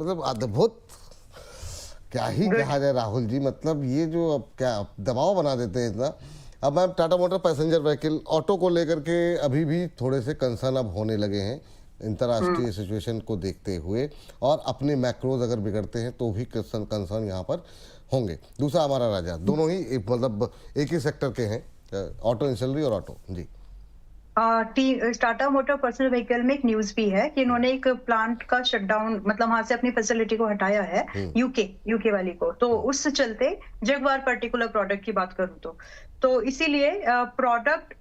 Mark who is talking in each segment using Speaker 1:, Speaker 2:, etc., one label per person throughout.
Speaker 1: मतलब अद्भुत। क्या ही कहा जाए राहुल जी, मतलब ये जो अब क्या दबाव बना देते हैं इतना। अब ma'am Tata motor passenger vehicle auto को लेकर के अभी भी थोड़े से कंसर्न अब होने लगे हैं अंतर्राष्ट्रीय सिचुएशन को देखते हुए, और अपने मैक्रोज अगर बिगड़ते हैं तो भी कंसर्न यहाँ पर होंगे। दूसरा हमारा राजा, दोनों ही मतलब एक ही सेक्टर के हैं, ऑटो इंडस्ट्री और ऑटो जी।
Speaker 2: टाटा मोटर पर्सनल व्हीकल में एक न्यूज भी है कि इन्होंने एक प्लांट का शटडाउन, मतलब वहां से अपनी फैसिलिटी को हटाया है, यूके वाली को। तो उस चलते जगवार पर्टिकुलर प्रोडक्ट की बात करूं तो इसीलिए प्रोडक्ट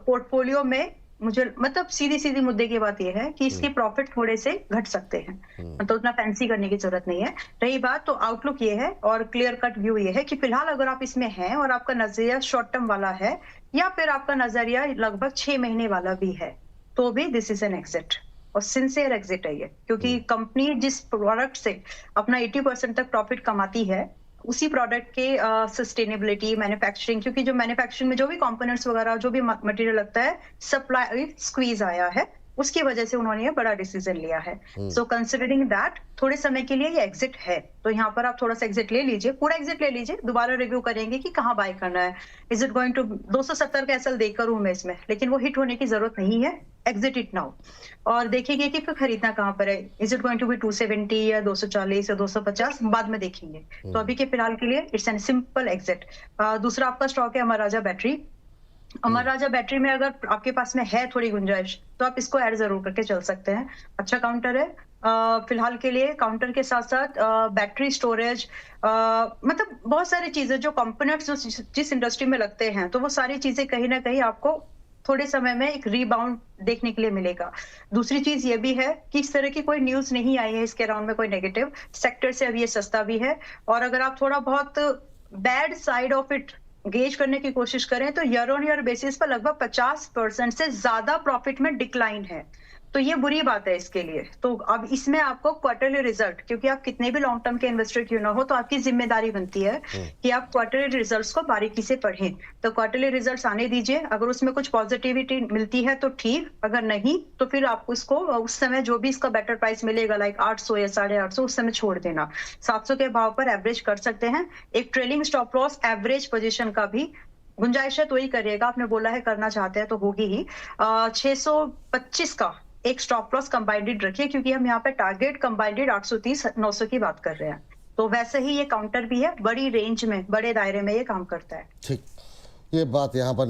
Speaker 2: पोर्टफोलियो में मुझे, मतलब सीधी सीधी मुद्दे की बात यह है कि इसके प्रॉफिट थोड़े से घट सकते हैं, मतलब उतना फैंसी करने की जरूरत नहीं है। रही बात, तो आउटलुक ये है और क्लियर कट व्यू ये है कि फिलहाल अगर आप इसमें हैं और आपका नजरिया शॉर्ट टर्म वाला है या फिर आपका नजरिया लगभग 6 महीने वाला भी है, तो भी दिस इज एन एग्जिट, और सिंसियर एग्जिट है ये, क्योंकि कंपनी जिस प्रोडक्ट से अपना 80% तक प्रॉफिट कमाती है, उसी प्रोडक्ट के सस्टेनेबिलिटी, मैन्युफैक्चरिंग, क्योंकि जो मैन्युफैक्चरिंग में जो भी कंपोनेंट्स वगैरह जो भी मटेरियल लगता है, सप्लाई स्क्वीज आया है, उसकी वजह से उन्होंने ये बड़ा डिसीजन लिया है। सो कंसिडरिंग दैट थोड़े समय के लिए ये एग्जिट है, तो यहाँ पर आप थोड़ा सा एग्जिट ले लीजिए, पूरा एग्जिट ले लीजिए, दोबारा रिव्यू करेंगे कि कहाँ बाय करना है। इज इट गोइंग टू 270 का एसएल देकर हूं मैं इसमें, लेकिन वो हिट होने की जरूरत नहीं है, एग्जिट इट नाउ, और देखिए कि फिर खरीदना कहाँ पर है। Is it going to be 270 या 240 या 250, बाद में देखेंगे। तो अभी के फिलहाल के लिए इट्स एन सिंपल एग्जिट। दूसरा आपका स्टॉक है अमर राजा बैटरी। अमर राजा बैटरी में अगर आपके पास में है थोड़ी गुंजाइश, तो आप इसको ऐड जरूर करके चल सकते हैं। अच्छा काउंटर है फिलहाल के लिए। काउंटर के साथ साथ बैटरी स्टोरेज, मतलब बहुत सारी चीजें जो कंपोनेंट्स जिस इंडस्ट्री में लगते हैं, तो वो सारी चीजें कहीं ना कहीं आपको थोड़े समय में एक रीबाउंड देखने के लिए मिलेगा। दूसरी चीज ये भी है कि इस तरह की कोई न्यूज नहीं आई है इसके अराउंड में, कोई नेगेटिव सेक्टर से अभी ये सस्ता भी है। और अगर आप थोड़ा बहुत bad side of it gauge करने की कोशिश करें, तो ईयर ऑन ईयर बेसिस पर लगभग 50% से ज्यादा प्रॉफिट में डिक्लाइन है, तो ये बुरी बात है इसके लिए। तो अब इसमें आपको क्वार्टरली रिजल्ट, क्योंकि आप कितने भी लॉन्ग टर्म के इन्वेस्टर क्यों ना हो, तो आपकी जिम्मेदारी बनती है कि आप क्वार्टरली रिजल्ट्स को बारीकी से पढ़ें। तो क्वार्टरली रिजल्ट्स आने दीजिए, अगर उसमें कुछ पॉजिटिविटी मिलती है तो ठीक, अगर नहीं तो फिर आपको इसको उस समय जो भी इसका बेटर प्राइस मिलेगा, लाइक 800 या 850, उस समय छोड़ देना। 700 के भाव पर एवरेज कर सकते हैं। एक trailing stop loss average position का भी गुंजाइश है, तो ही करिएगा। आपने बोला है करना चाहते हैं तो होगी ही। 625 का एक स्टॉप लॉस कंबाइंडेड रखिए, क्योंकि हम यहाँ पे टारगेट कंबाइंडेड 830-900 की बात कर रहे हैं। तो वैसे ही ये काउंटर भी है, बड़ी रेंज में, बड़े दायरे में ये काम करता है।
Speaker 1: ठीक, ये बात यहाँ पर